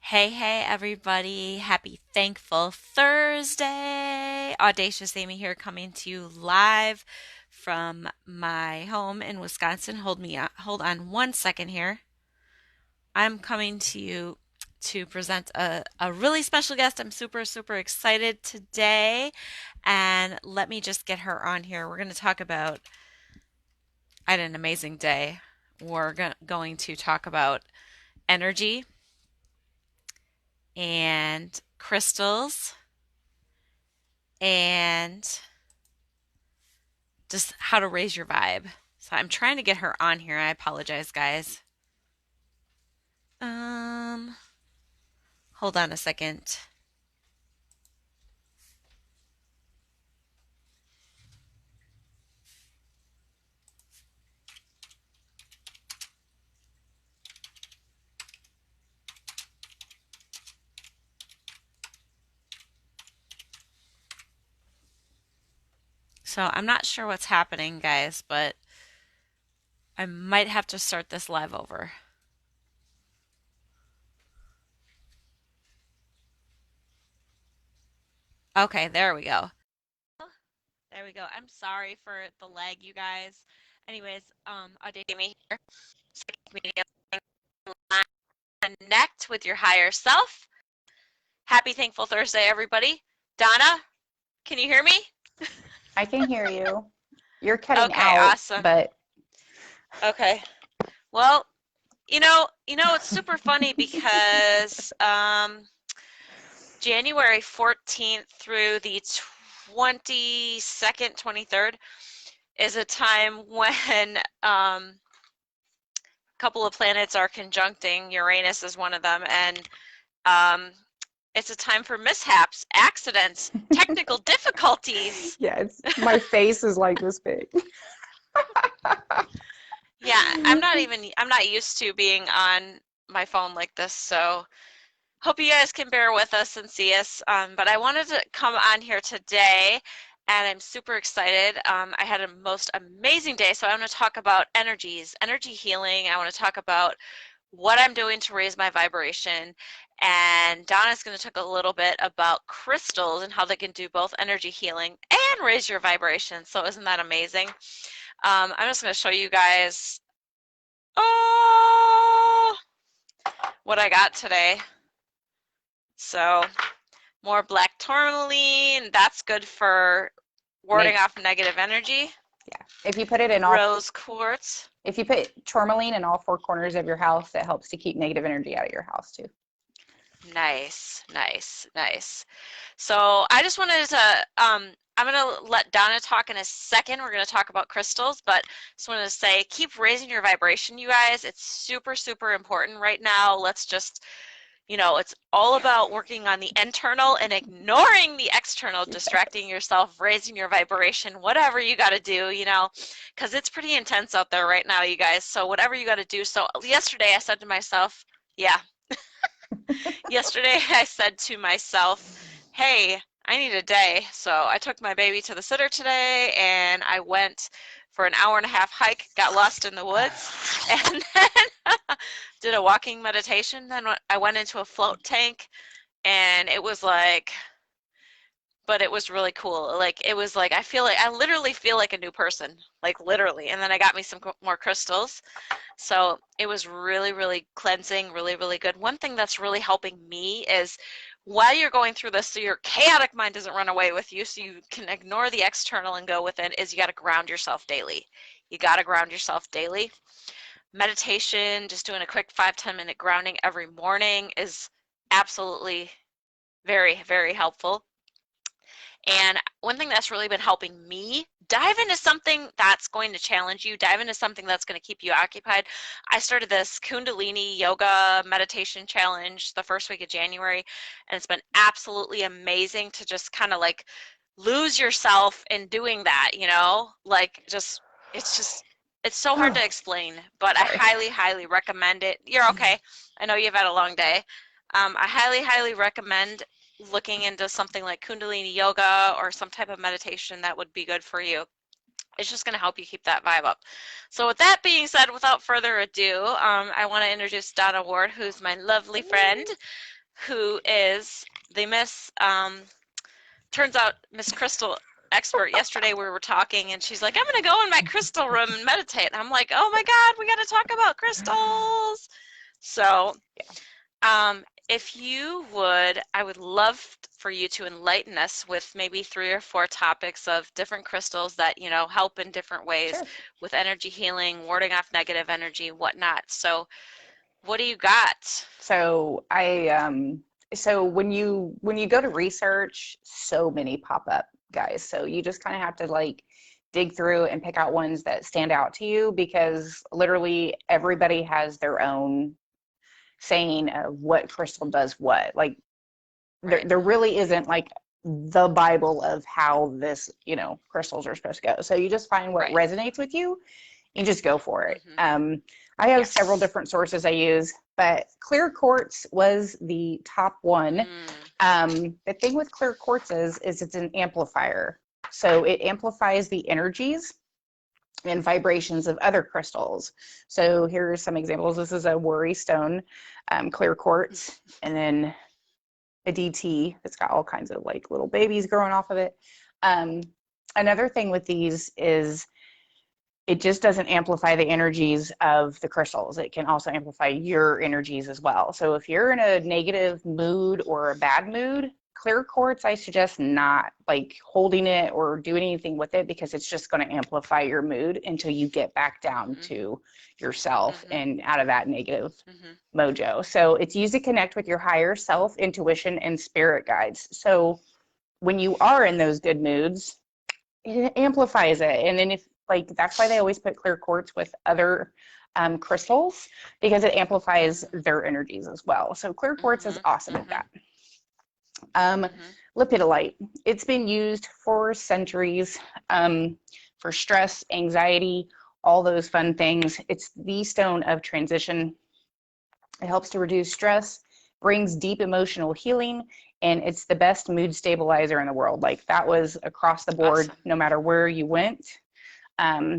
Hey, hey, everybody. Happy Thankful Thursday. Audacious Amy here coming to you live from my home in Wisconsin. Hold on one second here. I'm coming to you to present a really special guest. I'm super, super excited today. And let me just get her on here. We're going to talk about, I had an amazing day. Going to talk about energy and crystals and just how to raise your vibe. So I'm trying to get her on here. I apologize, guys. Um, Hold on a second. So I'm not sure what's happening, guys, but I might have to start this live over. Okay, there we go. There we go. I'm sorry for the lag, you guys. Anyways, Audacity here. Psychic Medium, connect with your higher self. Happy Thankful Thursday, everybody. Donna, can you hear me? I can hear you. You're cutting Okay, out, awesome. but Okay. Well, it's super funny because January 14th through the 22nd, 23rd is a time when a couple of planets are conjuncting. Uranus is one of them, and um, it's a time for mishaps, accidents, technical difficulties. yeah, my face is like this big. Yeah, I'm not used to being on my phone like this, so hope you guys can bear with us and see us. But I wanted to come on here today, and I'm super excited. I had a most amazing day, so I want to talk about energies, energy healing. I want to talk about what I'm doing to raise my vibration. And Donna's going to talk a little bit about crystals and how they can do both energy healing and raise your vibration. So isn't that amazing? I'm just going to show you guys oh, what I got today. So more black tourmaline. That's good for warding Nate, off negative energy. yeah. If you put it in all, Rose quartz. if you put tourmaline in all four corners of your house, it helps to keep negative energy out of your house too. Nice, nice, nice. So I just wanted to, I'm going to let Donna talk in a second. We're going to talk about crystals, but just wanted to say keep raising your vibration, you guys. It's super, super important right now. Let's just it's all about working on the internal and ignoring the external, distracting yourself, raising your vibration, whatever you got to do, because it's pretty intense out there right now, you guys. So whatever you got to do. So yesterday I said to myself, yeah, yesterday I said to myself, hey, I need a day. So I took my baby to the sitter today and I went for an hour and a half hike, got lost in the woods, and then did a walking meditation. Then I went into a float tank and it was like, but it was really cool. Like it was like I literally feel like a new person, like literally. And then I got me some more crystals. So it was really, really cleansing, really, really good. One thing that's really helping me is while you're going through this, so your chaotic mind doesn't run away with you, so you can ignore the external and go within, is you got to ground yourself daily. You got to ground yourself daily. Meditation, just doing a quick 5-10 minute grounding every morning is absolutely very, very helpful. And one thing that's really been helping me, dive into something that's going to challenge you, dive into something that's going to keep you occupied. I started this Kundalini yoga meditation challenge the first week of January, and it's been absolutely amazing to just kind of like lose yourself in doing that, like it's so hard to Oh, explain, but I sorry. highly, highly recommend it. You're okay. I know you've had a long day. I highly, highly recommend looking into something like Kundalini yoga or some type of meditation that would be good for you. It's just going to help you keep that vibe up. So with that being said, without further ado, I want to introduce Donna Ward, who's my lovely friend. who is the turns out Miss Crystal expert. Yesterday we were talking and she's like, I'm going to go in my crystal room and meditate. And I'm like, oh my God, we got to talk about crystals. So if you would, I would love for you to enlighten us with maybe 3 or 4 topics of different crystals that, you know, help in different ways Sure. with energy healing, warding off negative energy, whatnot. So what do you got? So so when you go to research, so many pop up, guys. So you just kind of have to like dig through and pick out ones that stand out to you, because literally everybody has their own saying of what crystal does what. Like Right. there really isn't like the Bible of how this, you know, crystals are supposed to go. So you just find what Right. resonates with you and just go for it. Mm-hmm. I have several Yes. different sources I use, but clear quartz was the top one. The thing with clear quartz is it's an amplifier. So it amplifies the energies and vibrations of other crystals. So here are some examples. This is a worry stone, clear quartz, and then a DT that's got all kinds of like little babies growing off of it. Another thing with these is it just doesn't amplify the energies of the crystals. It can also amplify your energies as well. So if you're in a negative mood or a bad mood, clear quartz, I suggest not like holding it or doing anything with it, because it's just going to amplify your mood until you get back down to yourself and out of that negative mojo. So it's used to connect with your higher self, intuition, and spirit guides. So when you are in those good moods, it amplifies it. And then if like, that's why they always put clear quartz with other crystals, because it amplifies their energies as well. So clear quartz is awesome at that. Lepidolite, it's been used for centuries for stress, anxiety, all those fun things. It's the stone of transition. It helps to reduce stress, brings deep emotional healing, and it's the best mood stabilizer in the world. Like that was across the board, no matter where you went.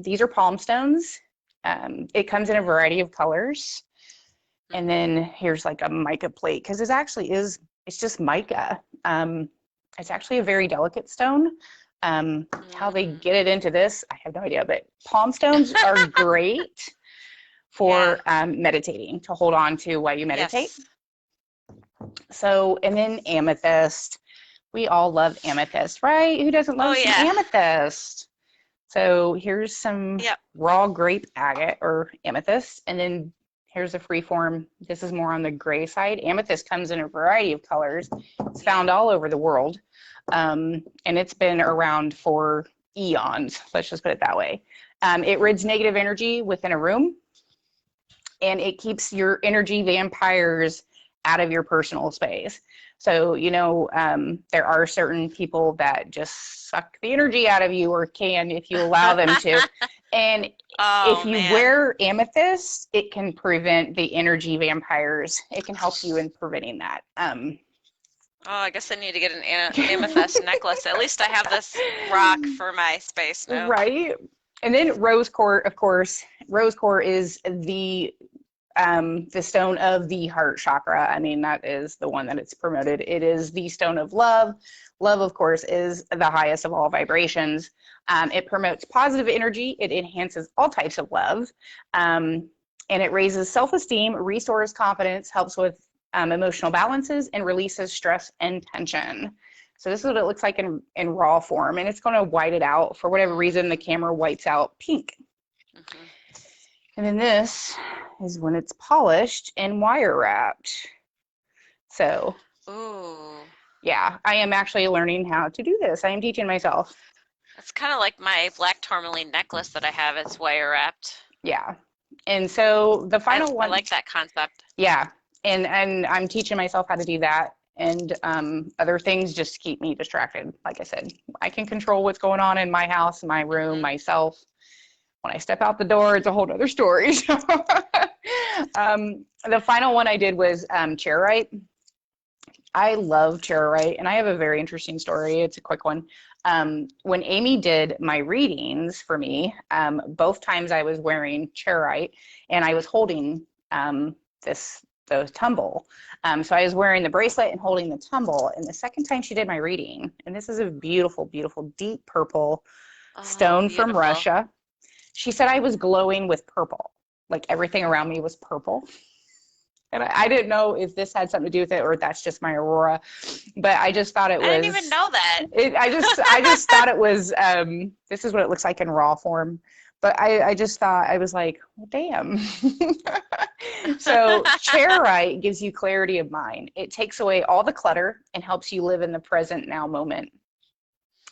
These are palm stones. It comes in a variety of colors. And then here's like a mica plate, because it's just mica. It's actually a very delicate stone. How they get it into this, I have no idea, but palm stones are great for meditating, to hold on to while you meditate. Yes. So, and then amethyst. We all love amethyst, right? Who doesn't love some amethyst? So here's some raw grape agate or amethyst, and then here's a free form. This is more on the gray side. Amethyst comes in a variety of colors. It's found all over the world, and it's been around for eons. Let's just put it that way. It rids negative energy within a room, and it keeps your energy vampires out of your personal space. So, you know, there are certain people that just suck the energy out of you, or can if you allow them to. And if you wear amethyst, it can prevent the energy vampires. It can help you in preventing that. I guess I need to get an amethyst necklace. At least I have this rock for my space now. Right. And then rose quartz, of course. Rose quartz is the stone of the heart chakra. I mean, that is the one that it's promoted. It is the stone of love. Love, of course, is the highest of all vibrations. It promotes positive energy. It enhances all types of love. And it raises self-esteem, restores confidence, helps with emotional balances, and releases stress and tension. So this is what it looks like in raw form. And it's going to white it out. For whatever reason, the camera whites out pink. And then this is when it's polished and wire wrapped. So, yeah, I am actually learning how to do this. I am teaching myself. It's kind of like my black tourmaline necklace that I have. It's wire wrapped. Yeah. And so the final one. I like that concept. Yeah. And I'm teaching myself how to do that, and other things just keep me distracted. Like I said, I can control what's going on in my house, my room, myself. When I step out the door, it's a whole other story. The final one I did was charoite. I love charoite, and I have a very interesting story. It's a quick one. When Amy did my readings for me, both times I was wearing charoite, and I was holding the the tumble. So I was wearing the bracelet and holding the tumble. And the second time she did my reading, and this is a beautiful, beautiful, deep purple Oh, stone from beautiful. Russia. She said I was glowing with purple, like everything around me was purple. And I didn't know if this had something to do with it or that's just my aurora, but I just thought it I didn't even was. know that. I just thought it was. This is what it looks like in raw form, but I just thought I was like, well, damn. So chairite gives you clarity of mind. It takes away all the clutter and helps you live in the present now moment.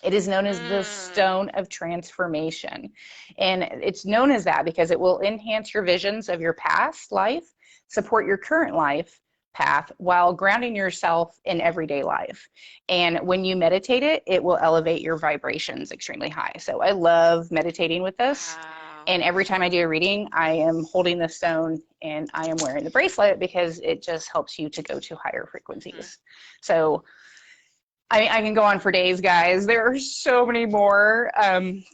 It is known as the Mm, stone of transformation. And it's known as that because it will enhance your visions of your past life, support your current life path while grounding yourself in everyday life. And when you meditate it, it will elevate your vibrations extremely high. So I love meditating with this. wow. And every time I do a reading, I am holding the stone and I am wearing the bracelet because it just helps you to go to higher Mhm. frequencies. So I can go on for days, guys. There are so many more.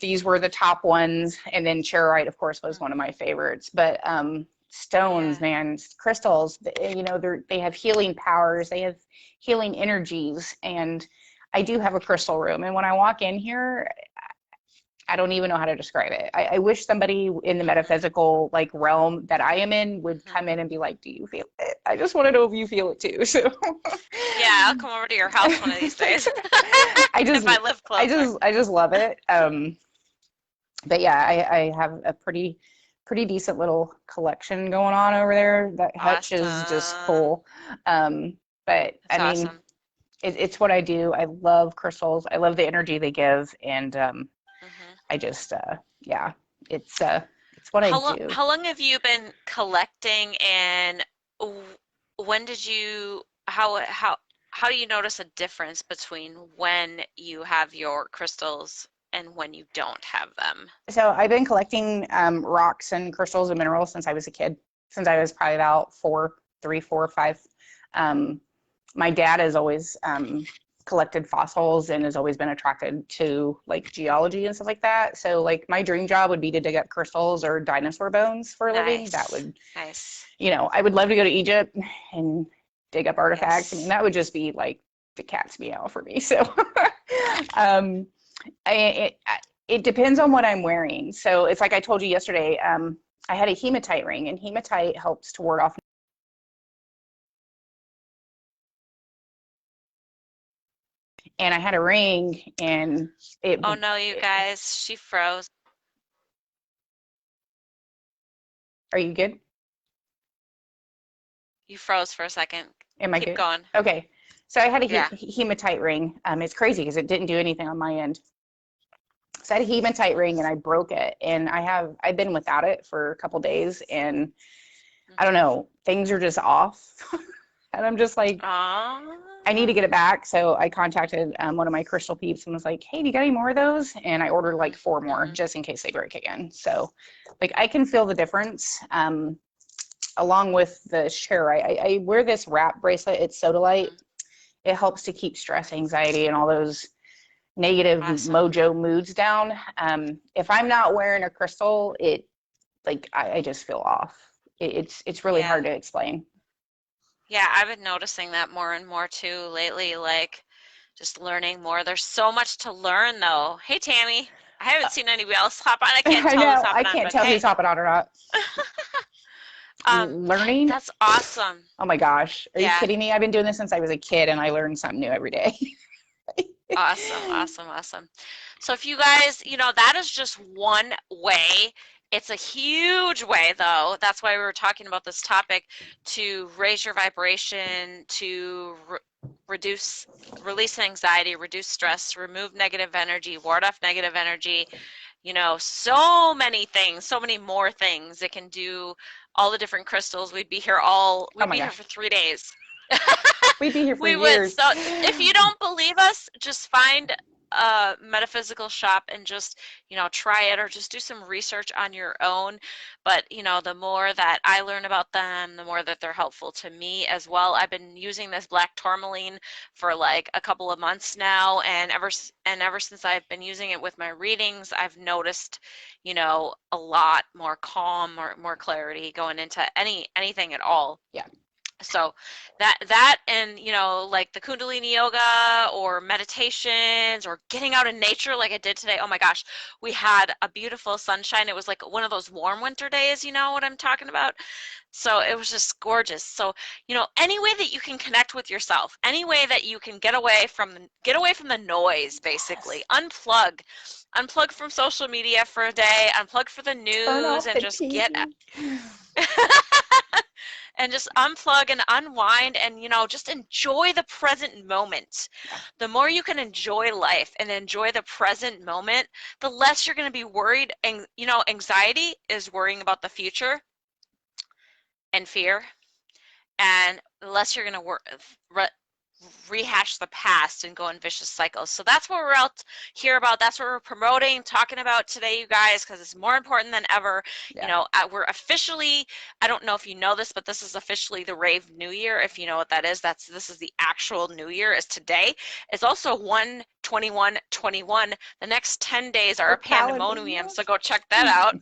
These were the top ones, and then charoite, of course, was one of my favorites. But stones, Yeah. man, crystals, they have healing powers. They have healing energies, and I do have a crystal room. And when I walk in here, I don't even know how to describe it. I wish somebody in the Mhm. metaphysical like realm that I am in would Mhm. come in and be like, "Do you feel it?" I just want to know if you feel it too. So Yeah, I'll come over to your house one of these days I if just I live closer. I just love it. But yeah, I have a pretty decent little collection going on over there. That hutch is just Awesome. full. But That's I mean, awesome. it's what I do. I love crystals. I love the energy they give, and Hmm. I just yeah, it's what I do. How long have you been collecting, and w- when did you how do you notice a difference between when you have your crystals and when you don't have them? So I've been collecting rocks and crystals and minerals since I was a kid. Since I was probably about 4, 5. Um, my dad has always collected fossils and has always been attracted to like geology and stuff like that. So like my dream job would be to dig up crystals or dinosaur bones for a living. That Nice. would, Nice. I would love to go to Egypt and dig up artifacts. I mean, Yes. that would just be like the cat's meow for me. So um, it, it depends on what I'm wearing. So it's like I told you yesterday. I had a hematite ring, and hematite helps to ward off. And I had a ring, and it. Oh no, you guys, she froze. Are you good? You froze for a second. Am I Keep good? going. Okay. So I had a Yeah. hematite ring. It's crazy because it didn't do anything on my end. So I had a hematite ring and I broke it, and I've been without it for a couple days, and I don't Hmm. know, things are just off, and I'm just like, I need to Ah. get it back. So I contacted one of my crystal peeps and was like, hey, do you got any more of those? And I ordered like Hmm. 4 more Hmm. just in case they break again. So like I can feel the difference. Along with the share, I wear this wrap bracelet. It's sodalite. Hmm. It helps to keep stress, anxiety, and all those negative Awesome. mojo moods down. If I'm not wearing a crystal, it like I just feel off. It's really Yeah. hard to explain. Yeah, I've been noticing that more and more too lately, like just learning more. There's so much to learn though. Hey Tammy, I haven't seen anybody else hop on. I can't I tell who's know I hopping on, can't but tell who's hey. hopping on or not. Um, Learning. that's awesome. Oh my gosh, are you Yeah, kidding me? I've been doing this since I was a kid, and I learn something new every day. awesome, awesome, awesome. So if you guys, that is just one way. It's a huge way, though. That's why we were talking about this topic to raise your vibration, to reduce, release anxiety, reduce stress, remove negative energy, ward off negative energy. So many things, so many more things. It can do all the different crystals. Oh We'd my be here gosh, for 3 days. we'd be here for We would. years. So if you don't believe us, just find a metaphysical shop and just, try it or just do some research on your own. But, the more that I learn about them, the more that they're helpful to me as well. I've been using this black tourmaline for like a couple of months now, and ever since I've been using it with my readings, I've noticed, a lot more calm or more clarity going into anything at all. Yeah, So that and like the Kundalini yoga or meditations or getting out in nature like I did today. Oh my gosh, we had a beautiful sunshine. It was like one of those warm winter days, you know what I'm talking about? So it was just gorgeous. So, any way that you can connect with yourself, any way that you can get away from the noise, Yes. basically. Unplug from social media for a day, unplug for the Turn news off and the just get TV. and just unplug and unwind and just enjoy the present moment. Yeah. The more you can enjoy life and enjoy the present moment, the less you're going to be worried. And anxiety is worrying about the future, and fear, and the less you're going to rehash the past and go in vicious cycles. So that's what we're out here about. That's what we're promoting, talking about today, you guys, because it's more important than ever. Yeah. We're officially, I don't know if you know this, but this is officially the Rave New Year. If you know what that is, this is the actual New Year is today. It's also 1/21/21. The next 10 days are Our a pandemonium, palindrome. so go check that out.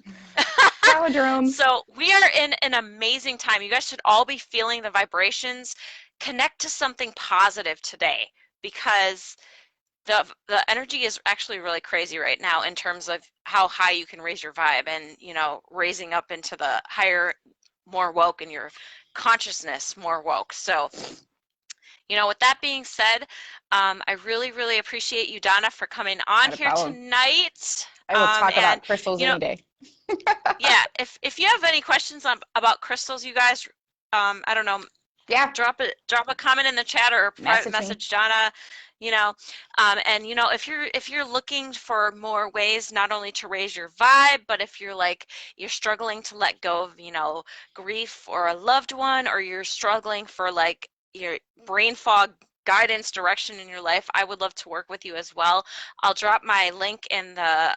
Palindrome. So we are in an amazing time. You guys should all be feeling the vibrations. Connect to something positive today, because the energy is actually really crazy right now in terms of how high you can raise your vibe and raising up into the higher, more woke, and your consciousness more woke. So with that being said, I really, really appreciate you, Donna, for coming on Not a here problem. tonight. I will talk And about crystals you know any day. yeah, if you have any questions about crystals, you guys, I don't know, Yeah. drop a comment in the chat or private Message me. message Donna, you know, and if you're looking for more ways not only to raise your vibe, but if you're struggling to let go of grief for a loved one, or you're struggling for like your brain fog guidance direction in your life, I would love to work with you as well. I'll drop my link in the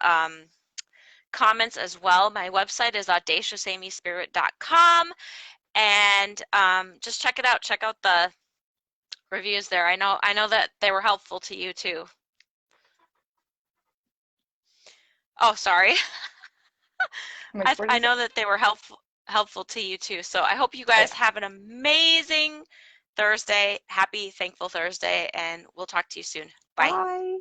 comments as well. My website is audaciousamyspirit.com, and just check it out. Check out the reviews there. I know that they were helpful to you too. Oh, sorry. I'm like, I, what I is it? know that they were helpful to you too. So I hope you Oh, guys yeah. have an amazing Thursday. Happy Thankful Thursday, and we'll talk to you soon. Bye. Bye.